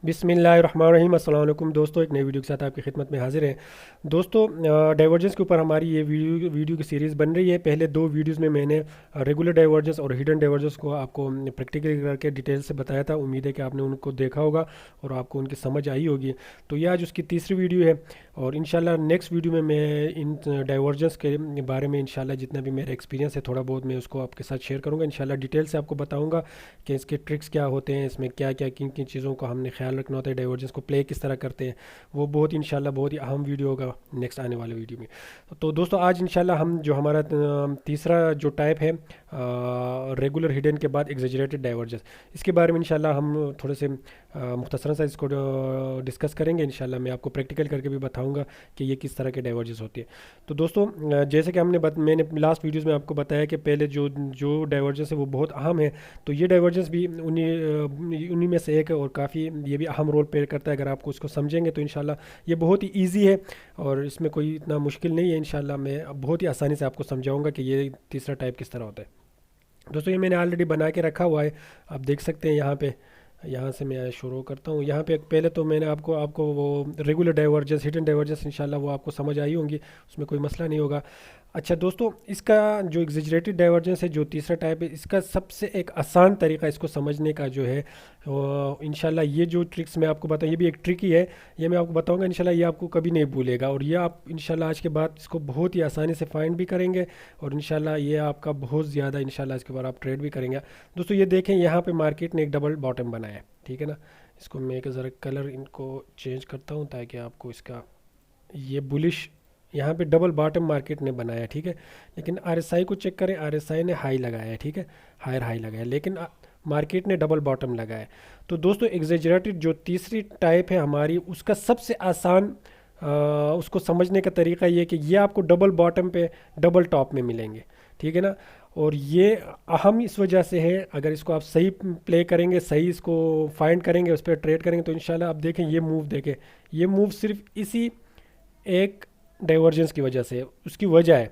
बिस्मिल्लाहिर्रहमानिर्रहीम। अस्सलाम वालेकुम दोस्तों, एक नई वीडियो के साथ आपकी खिदमत में हाजिर हैं। दोस्तों, डाइवर्जेंस के ऊपर हमारी ये वीडियो की सीरीज़ बन रही है। पहले दो वीडियोस में मैंने रेगुलर डाइवर्जेंस और हिडन डाइवर्जेंस को आपको प्रैक्टिकली करके डिटेल से बताया था। उम्मीद है कि आपने उनको देखा होगा और आपको उनकी समझ आई होगी। तो ये आज उसकी तीसरी वीडियो है और इंशाल्लाह नेक्स्ट वीडियो में मैं इन डाइवर्जेंस के बारे में इंशाल्लाह जितना भी मेरा एक्सपीरियंस है थोड़ा बहुत मैं उसको आपके साथ शेयर करूँगा। इंशाल्लाह डिटेल से आपको बताऊँगा कि इसके ट्रिक्स क्या होते हैं, इसमें क्या क्या किन किन चीज़ों को हमने ख्याल रखना होता है, डाइवर्जेंस को प्ले किस तरह करते हैं। वो बहुत ही इंशाल्लाह बहुत ही अहम वीडियो होगा नेक्स्ट आने वाले वीडियो में। तो दोस्तों, आज इंशाल्लाह हम जो हमारा तीसरा जो टाइप है रेगुलर हिडन के बाद एग्जेजरेटेड डाइवर्जेंस, इसके बारे में इंशाल्लाह हम थोड़े से मुख्तसरन सा इसको डिस्कस करेंगे। इंशाल्लाह मैं आपको प्रैक्टिकल करके भी बताऊंगा कि ये किस तरह के डाइवर्जेंस होती है। तो दोस्तों, जैसे कि मैंने लास्ट वीडियोस में आपको बताया कि पहले जो जो डाइवर्जेंस है वो बहुत अहम है। तो ये डाइवर्जेंस भी उन्हीं में से एक है और काफ़ी ये भी अहम रोल प्ले करता है। अगर आपको इसको समझेंगे तो इंशाल्लाह ये बहुत ही ईजी है और इसमें कोई इतना मुश्किल नहीं है। इंशाल्लाह मैं बहुत ही आसानी से आपको समझाऊंगा कि ये तीसरा टाइप किस तरह होता है। दोस्तों, ये मैंने ऑलरेडी बना के रखा हुआ है, आप देख सकते हैं यहाँ पे। यहाँ से मैं शुरू करता हूँ। यहाँ पे पहले तो मैंने आपको आपको वो रेगुलर डाइवर्जेंस हिडन डाइवर्जेंस इंशाल्लाह वो आपको समझ आई होंगी, उसमें कोई मसला नहीं होगा। अच्छा दोस्तों, इसका जो एग्जेजरेटेड डाइवर्जेंस है, जो तीसरा टाइप है, इसका सबसे एक आसान तरीका इसको समझने का जो है इंशाल्लाह ये जो ट्रिक्स मैं आपको बताऊँ, ये भी एक ट्रिक ही है। ये मैं आपको बताऊंगा, इंशाल्लाह ये आपको कभी नहीं भूलेगा और ये आप इंशाल्लाह आज के बाद इसको बहुत ही आसानी से फाइंड भी करेंगे और इंशाल्लाह ये आपका बहुत ज़्यादा इंशाल्लाह इसके बाद आप ट्रेड भी करेंगे। दोस्तों, ये देखें यहाँ पे मार्केट ने एक डबल बॉटम बनाया है, ठीक है ना। इसको मैं एक ज़रा कलर इनको चेंज करता हूँ ताकि आपको इसका ये बुलिश यहाँ पे डबल बॉटम मार्केट ने बनाया है, ठीक है। लेकिन आरएसआई को चेक करें, आरएसआई ने हाई लगाया है, ठीक है, हायर हाई लगाया है, लेकिन मार्केट ने डबल बॉटम लगाया है। तो दोस्तों, एग्जेजरेटेड जो तीसरी टाइप है हमारी, उसका सबसे आसान उसको समझने का तरीका ये है कि ये आपको डबल बॉटम पे डबल टॉप में मिलेंगे, ठीक है ना। और ये अहम इस वजह से है, अगर इसको आप सही प्ले करेंगे, सही इसको फाइंड करेंगे, उस पर ट्रेड करेंगे तो इंशाल्लाह आप देखें ये मूव देखें, ये मूव सिर्फ इसी एक डाइवर्जेंस की वजह से है। उसकी वजह है,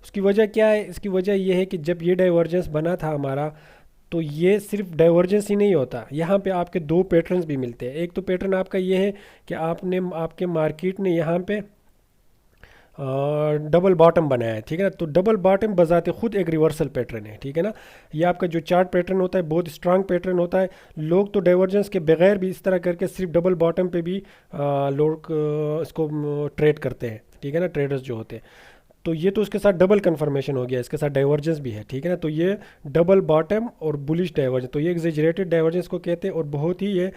उसकी वजह क्या है? इसकी वजह यह है कि जब ये डाइवर्जेंस बना था हमारा, तो ये सिर्फ डाइवर्जेंस ही नहीं होता, यहाँ पे आपके दो पैटर्न्स भी मिलते हैं। एक तो पैटर्न आपका ये है कि आपके मार्केट ने यहाँ पे डबल बॉटम बनाया है, ठीक है ना। तो डबल बॉटम बजाते खुद एक रिवर्सल पैटर्न है, ठीक है ना। ये आपका जो चार्ट पैटर्न होता है बहुत स्ट्रांग पैटर्न होता है। लोग तो डाइवर्जेंस के बगैर भी इस तरह करके सिर्फ डबल बॉटम पे भी लोग इसको ट्रेड करते हैं, ठीक है ना, ट्रेडर्स जो होते हैं। तो ये तो उसके साथ डबल कन्फर्मेशन हो गया, इसके साथ डाइवर्जेंस भी है, ठीक है ना। तो ये डबल बॉटम और बुलिश डाइवर्जेंस, तो ये एग्जेजरेटेड डाइवर्जेंस को कहते हैं और बहुत ही ये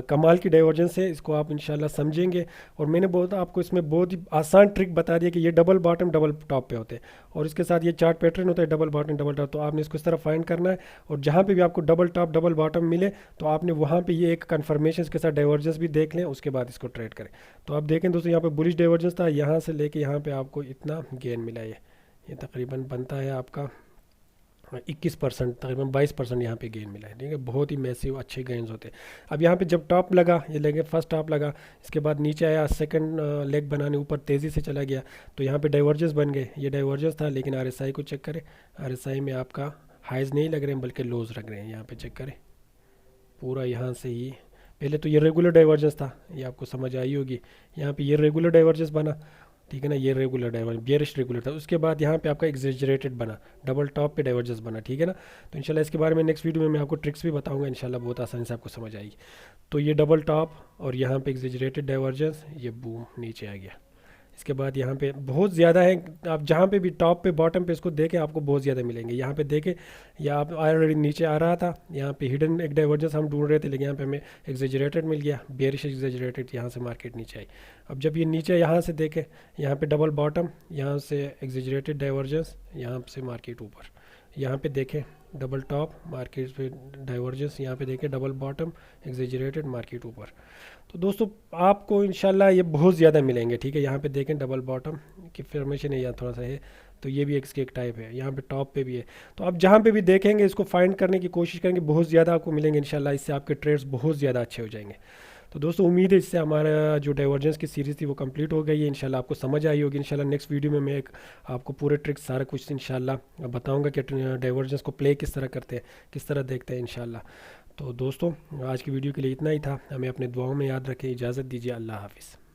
कमाल की डाइवर्जेंस है। इसको आप इंशाल्लाह समझेंगे और मैंने बहुत आपको इसमें बहुत ही आसान ट्रिक बता दिया कि ये डबल बॉटम डबल टॉप पे होते हैं और इसके साथ ये चार्ट पैटर्न होता है डबल बॉटम डबल टॉप। तो आपने इसको इस तरह फाइंड करना है और जहाँ पर भी आपको डबल टॉप डबल बॉटम मिले तो आपने वहाँ पर ये एक कन्फर्मेशन के साथ डाइवर्जेंस भी देख लें, उसके बाद इसको ट्रेड करें। तो आप देखें दोस्तों, यहाँ पे बुलिश डाइवर्जेंस था, यहाँ से लेके यहाँ पे आपको इतना गेन मिला। ये तकरीबन बनता है आपका 21%, तकरीबन 22% यहाँ पे गेन मिला है, ठीक है। बहुत ही मैसिव अच्छे गेन्स होते हैं। अब यहाँ पे जब टॉप लगा, ये लेंगे फर्स्ट टॉप लगा, इसके बाद नीचे आया, सेकंड लेग बनाने ऊपर तेज़ी से चला गया, तो यहाँ पे डाइवर्जेंस बन गए। ये डाइवर्जेंस था, लेकिन आरएसआई को चेक करें, आरएसआई में आपका हाइज नहीं लग रहे हैं बल्कि लोज लग रहे हैं। यहाँ पे चेक करें, पूरा यहाँ से ही पहले तो ये रेगुलर डाइवर्जेंस था, ये आपको समझ आई होगी। यहाँ पे ये रेगुलर डाइवर्जेंस बना, ठीक है ना, ये रेगुलर डाइवर्जेंस बियरिश रेगुलर था। उसके बाद यहाँ पे आपका एग्जेजरेटेड बना, डबल टॉप पे डाइवर्जेंस बना, ठीक है ना। तो इंशाल्लाह इसके बारे में नेक्स्ट वीडियो में मैं आपको ट्रिक्स भी बताऊंगा, इंशाल्लाह बहुत आसानी से आपको समझ आएगी। तो ये डबल टॉप और यहाँ पे एग्जेजरेटेड डाइवर्जेंस, ये बूम नीचे आ गया। इसके बाद यहाँ पे बहुत ज़्यादा है, आप जहाँ पे भी टॉप पे बॉटम पे इसको देखें आपको बहुत ज़्यादा मिलेंगे। यहाँ पे देखें, या आप ऑलरेडी नीचे आ रहा था, यहाँ पे हिडन एक डाइवर्जेंस हम ढूंढ रहे थे, लेकिन यहाँ पे हमें एग्जेजरेटेड मिल गया, बेरिश एग्जेजरेटेड, यहाँ से मार्केट नीचे आई। अब जब ये नीचे यहाँ से देखें, यहाँ पे डबल बॉटम, यहाँ से एग्जेजरेटेड डाइवर्जेंस, यहाँ से मार्केट ऊपर, यहाँ पे देखें डबल टॉप मार्केट पे डाइवर्जेंस, यहाँ पे देखें डबल बॉटम एग्जेजरेटेड मार्केट ऊपर। तो दोस्तों, आपको इंशाल्लाह ये बहुत ज़्यादा मिलेंगे, ठीक है। यहाँ पे देखें डबल बॉटम की फॉर्मेशन है, यहाँ थोड़ा सा है, तो ये भी इसकी एक टाइप है, यहाँ पे टॉप पे भी है। तो आप जहाँ पे भी देखेंगे इसको फाइंड करने की कोशिश करेंगे, बहुत ज़्यादा आपको मिलेंगे इंशाल्लाह। इससे आपके ट्रेड्स बहुत ज़्यादा अच्छे हो जाएंगे। तो दोस्तों, उम्मीद है इससे हमारा जो डाइवर्जेंस की सीरीज़ थी वो कंप्लीट हो गई है। इंशाल्लाह आपको समझ आई होगी। इंशाल्लाह नेक्स्ट वीडियो में मैं एक आपको पूरे ट्रिक्स सारा कुछ इंशाल्लाह बताऊंगा कि डाइवर्जेंस को प्ले किस तरह करते हैं, किस तरह देखते हैं इंशाल्लाह। تو دوستوں آج کی ویڈیو کے لیے اتنا ہی تھا، ہمیں اپنے دعاؤں میں یاد رکھیں، اجازت دیجیے، اللہ حافظ۔